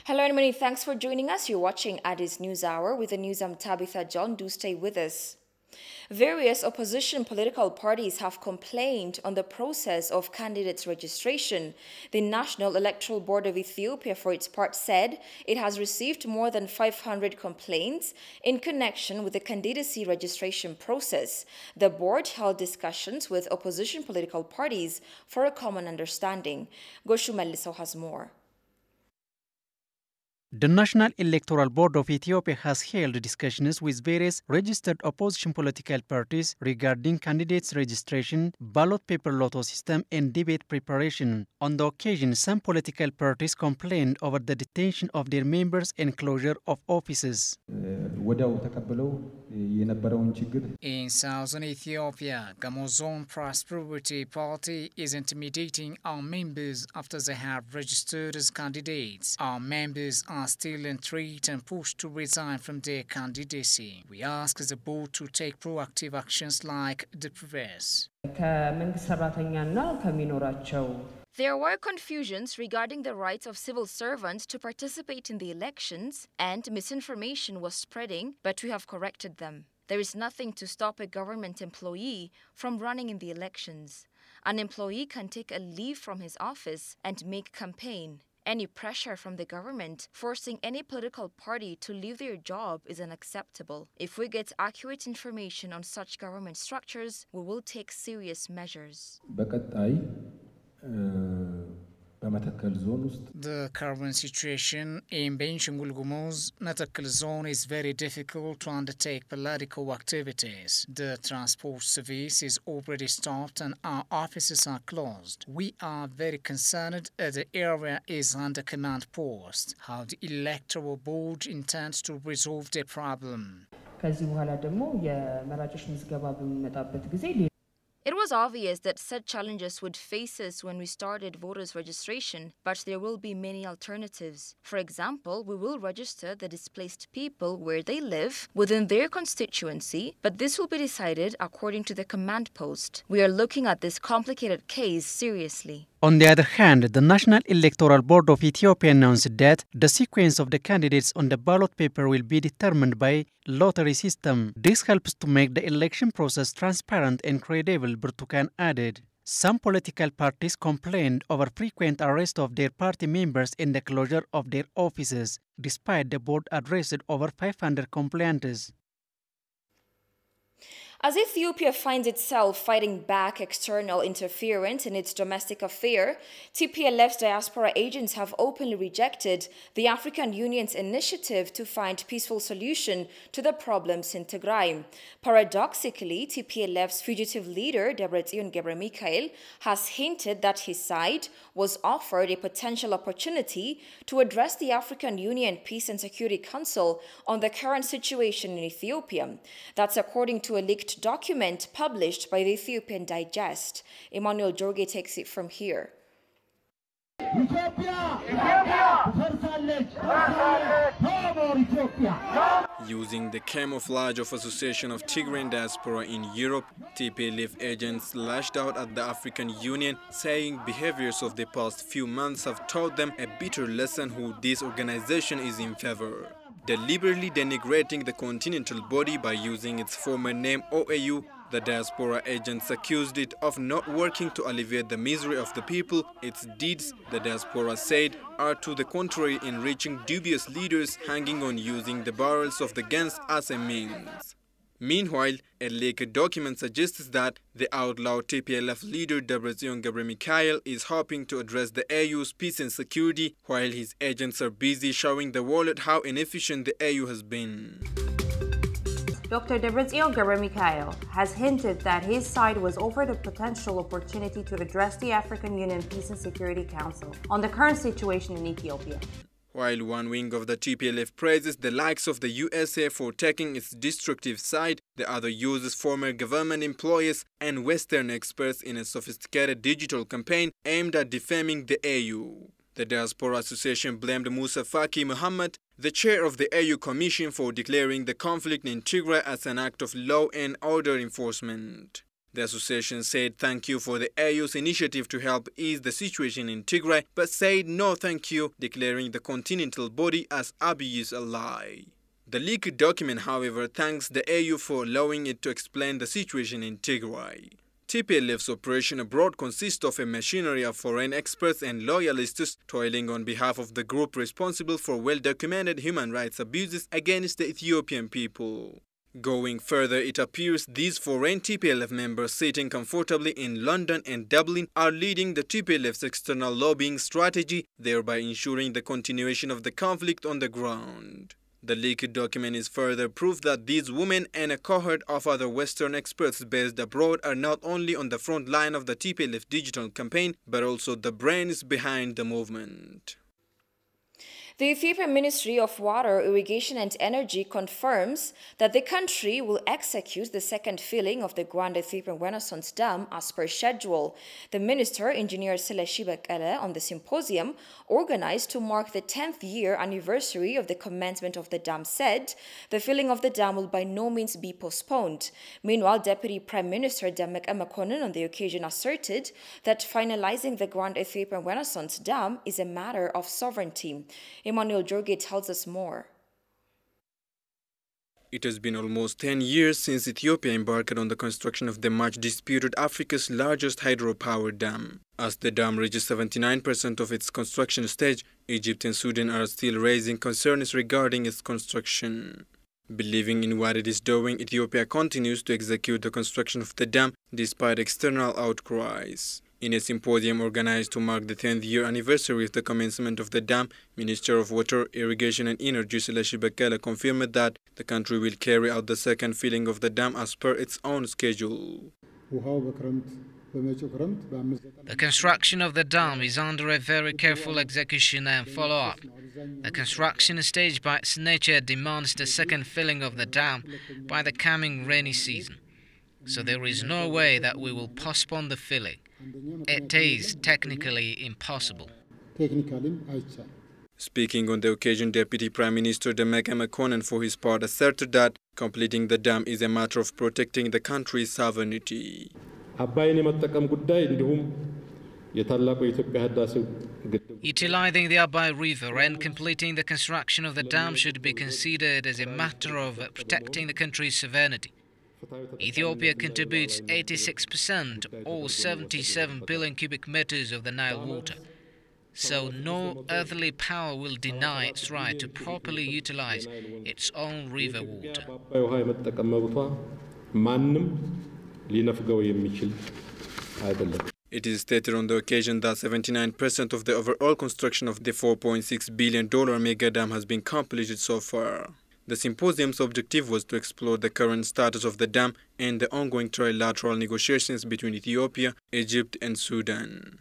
Hello and many thanks for joining us. You're watching Addis News Hour. With the news, I'm Tabitha John. Do stay with us. Various opposition political parties have complained on the process of candidates' registration. The National Electoral Board of Ethiopia, for its part, said it has received more than 500 complaints in connection with the candidacy registration process. The board held discussions with opposition political parties for a common understanding. Goshu Melliso has more. The National Electoral Board of Ethiopia has held discussions with various registered opposition political parties regarding candidates' registration, ballot paper lotto system, and debate preparation. On the occasion, some political parties complained over the detention of their members and closure of offices. In southern Ethiopia, Gamozon Prosperity Party is intimidating our members after they have registered as candidates. Our members are still in threat and pushed to resign from their candidacy. We ask the board to take proactive actions like the previous. There were confusions regarding the rights of civil servants to participate in the elections, and misinformation was spreading, but we have corrected them. There is nothing to stop a government employee from running in the elections. An employee can take a leave from his office and make campaign. Any pressure from the government forcing any political party to leave their job is unacceptable. If we get accurate information on such government structures, we will take serious measures. The current situation in Benishangul Gumuz, Natakal zone is very difficult to undertake political activities. The transport service is already stopped and our offices are closed. We are very concerned as the area is under command post. How the electoral board intends to resolve the problem. It was obvious that such challenges would face us when we started voters' registration, but there will be many alternatives. For example, we will register the displaced people where they live within their constituency, but this will be decided according to the command post. We are looking at this complicated case seriously. On the other hand, the National Electoral Board of Ethiopia announced that the sequence of the candidates on the ballot paper will be determined by lottery system. This helps to make the election process transparent and credible, Burtukan added. Some political parties complained over frequent arrest of their party members and the closure of their offices, despite the board addressed over 500 complaints. As Ethiopia finds itself fighting back external interference in its domestic affair, TPLF's diaspora agents have openly rejected the African Union's initiative to find peaceful solution to the problems in Tigray. Paradoxically, TPLF's fugitive leader, Debretsion Gebremichael, has hinted that his side was offered a potential opportunity to address the African Union Peace and Security Council on the current situation in Ethiopia. That's according to a leaked document published by the Ethiopian Digest. Emmanuel Jorge takes it from here. Using the camouflage of Association of Tigrayan Diaspora in Europe, TPLF agents lashed out at the African Union, saying behaviors of the past few months have taught them a bitter lesson who this organization is in favor. Deliberately denigrating the continental body by using its former name OAU, the diaspora agents accused it of not working to alleviate the misery of the people. Its deeds, the diaspora said, are to the contrary, enriching dubious leaders hanging on using the barrels of the guns as a means. Meanwhile, a leaked document suggests that the outlawed TPLF leader Debretsion Gebremichael is hoping to address the AU's peace and security, while his agents are busy showing the world how inefficient the AU has been. Dr. Debretsion Gebremichael has hinted that his side was offered a potential opportunity to address the African Union Peace and Security Council on the current situation in Ethiopia. While one wing of the TPLF praises the likes of the USA for taking its destructive side, the other uses former government employees and Western experts in a sophisticated digital campaign aimed at defaming the AU. The Diaspora Association blamed Musa Faki Muhammad, the chair of the AU Commission, for declaring the conflict in Tigray as an act of law and order enforcement. The association said thank you for the AU's initiative to help ease the situation in Tigray, but said no thank you, declaring the continental body as Abiy's ally. The leaked document, however, thanks the AU for allowing it to explain the situation in Tigray. TPLF's operation abroad consists of a machinery of foreign experts and loyalists toiling on behalf of the group responsible for well-documented human rights abuses against the Ethiopian people. Going further, it appears these foreign TPLF members sitting comfortably in London and Dublin are leading the TPLF's external lobbying strategy, thereby ensuring the continuation of the conflict on the ground. The leaked document is further proof that these women and a cohort of other Western experts based abroad are not only on the front line of the TPLF digital campaign, but also the brains behind the movement. The Ethiopian Ministry of Water, Irrigation and Energy confirms that the country will execute the second filling of the Grand Ethiopian Renaissance Dam as per schedule. The minister, Engineer Seleshi Bekele, on the symposium organized to mark the 10th year anniversary of the commencement of the dam, said the filling of the dam will by no means be postponed. Meanwhile, Deputy Prime Minister Demek Mekonnen on the occasion asserted that finalizing the Grand Ethiopian Renaissance Dam is a matter of sovereignty. Emmanuel Jorge tells us more. It has been almost 10 years since Ethiopia embarked on the construction of the much disputed Africa's largest hydropower dam. As the dam reaches 79% of its construction stage, Egypt and Sudan are still raising concerns regarding its construction. Believing in what it is doing, Ethiopia continues to execute the construction of the dam despite external outcries. In a symposium organized to mark the 10th year anniversary of the commencement of the dam, Minister of Water, Irrigation and Energy Seleshi Bekele confirmed that the country will carry out the second filling of the dam as per its own schedule. The construction of the dam is under a very careful execution and follow-up. The construction stage by its nature demands the second filling of the dam by the coming rainy season. So there is no way that we will postpone the filling. It is technically impossible. Speaking on the occasion, Deputy Prime Minister Demek Mekonnen for his part asserted that completing the dam is a matter of protecting the country's sovereignty. Utilizing the Abai River and completing the construction of the dam should be considered as a matter of protecting the country's sovereignty. Ethiopia contributes 86% or 77 billion cubic meters of the Nile water, so no earthly power will deny its right to properly utilize its own river water. It is stated on the occasion that 79% of the overall construction of the $4.6 billion mega dam has been completed so far. The symposium's objective was to explore the current status of the dam and the ongoing trilateral negotiations between Ethiopia, Egypt and Sudan.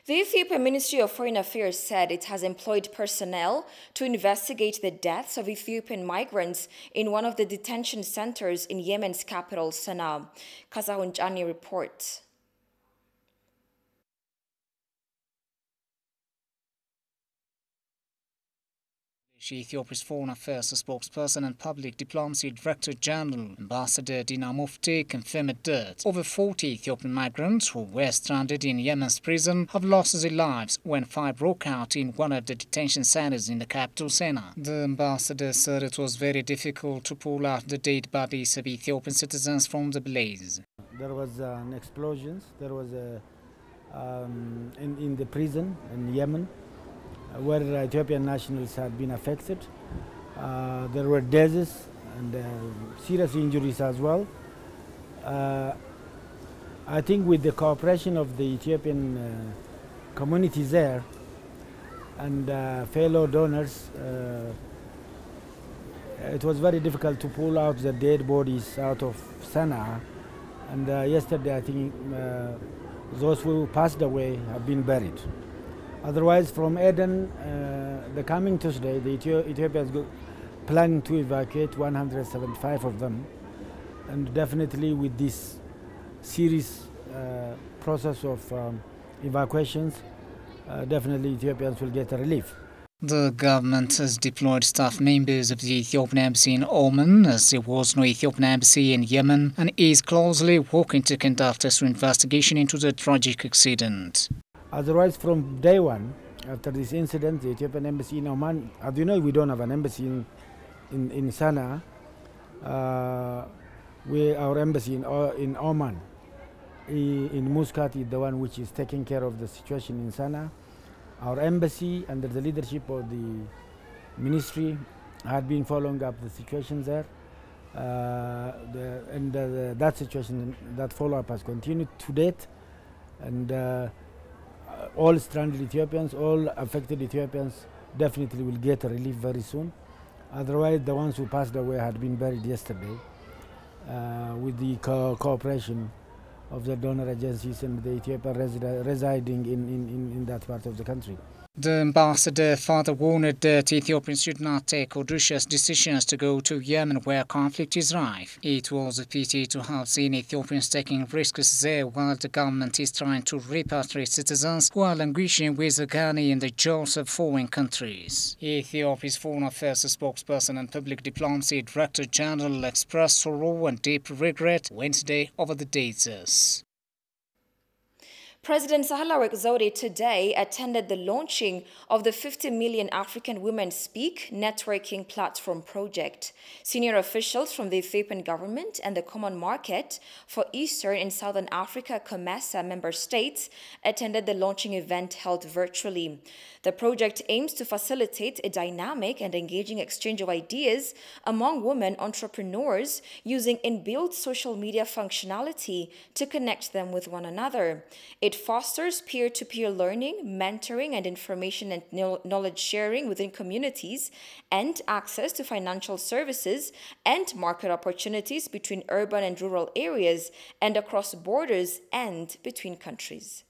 The Ethiopian Ministry of Foreign Affairs said it has employed personnel to investigate the deaths of Ethiopian migrants in one of the detention centers in Yemen's capital, Sana'a. Kazahun Chani reports. Ethiopia's Foreign Affairs spokesperson and Public Diplomacy Director General Ambassador Dina Mufti confirmed that over 40 Ethiopian migrants who were stranded in Yemen's prison have lost their lives when fire broke out in one of the detention centers in the capital, Sana'a. The ambassador said it was very difficult to pull out the dead bodies of Ethiopian citizens from the blaze. There was an explosion. There was in the prison in Yemen, where Ethiopian nationals had been affected. There were deaths and serious injuries as well. I think with the cooperation of the Ethiopian communities there and fellow donors, it was very difficult to pull out the dead bodies out of Sana'a. And yesterday, I think those who passed away have been buried. Otherwise, from Aden, the coming Tuesday, Ethiopia is planning to evacuate 175 of them. And definitely with this serious process of evacuations, definitely Ethiopians will get a relief. The government has deployed staff members of the Ethiopian embassy in Oman, as there was no Ethiopian embassy in Yemen, and is closely working to conduct an investigation into the tragic accident. Otherwise, from day one, after this incident, the Ethiopian embassy in Oman, as you know, we don't have an embassy in Sana'a. Our embassy in Oman, in Muscat, is the one which is taking care of the situation in Sana'a. Our embassy, under the leadership of the ministry, had been following up the situation there. That situation, that follow-up has continued to date. And all stranded Ethiopians, all affected Ethiopians definitely will get relief very soon. Otherwise, the ones who passed away had been buried yesterday with the cooperation of the donor agencies and the Ethiopian residing in that part of the country. The ambassador further warned that Ethiopians should not take audacious decisions to go to Yemen where conflict is rife. It was a pity to have seen Ethiopians taking risks there while the government is trying to repatriate citizens who are languishing with agony in the jaws of foreign countries. Ethiopia's Foreign Affairs spokesperson and Public Diplomacy Director General expressed sorrow and deep regret Wednesday over the deaths. President Sahle-Work Zewde today attended the launching of the 50 Million African Women Speak networking platform project. Senior officials from the Ethiopian government and the Common Market for Eastern and Southern Africa COMESA member states attended the launching event held virtually. The project aims to facilitate a dynamic and engaging exchange of ideas among women entrepreneurs using inbuilt social media functionality to connect them with one another. It fosters peer-to-peer learning, mentoring, and information and knowledge sharing within communities, and access to financial services and market opportunities between urban and rural areas and across borders and between countries.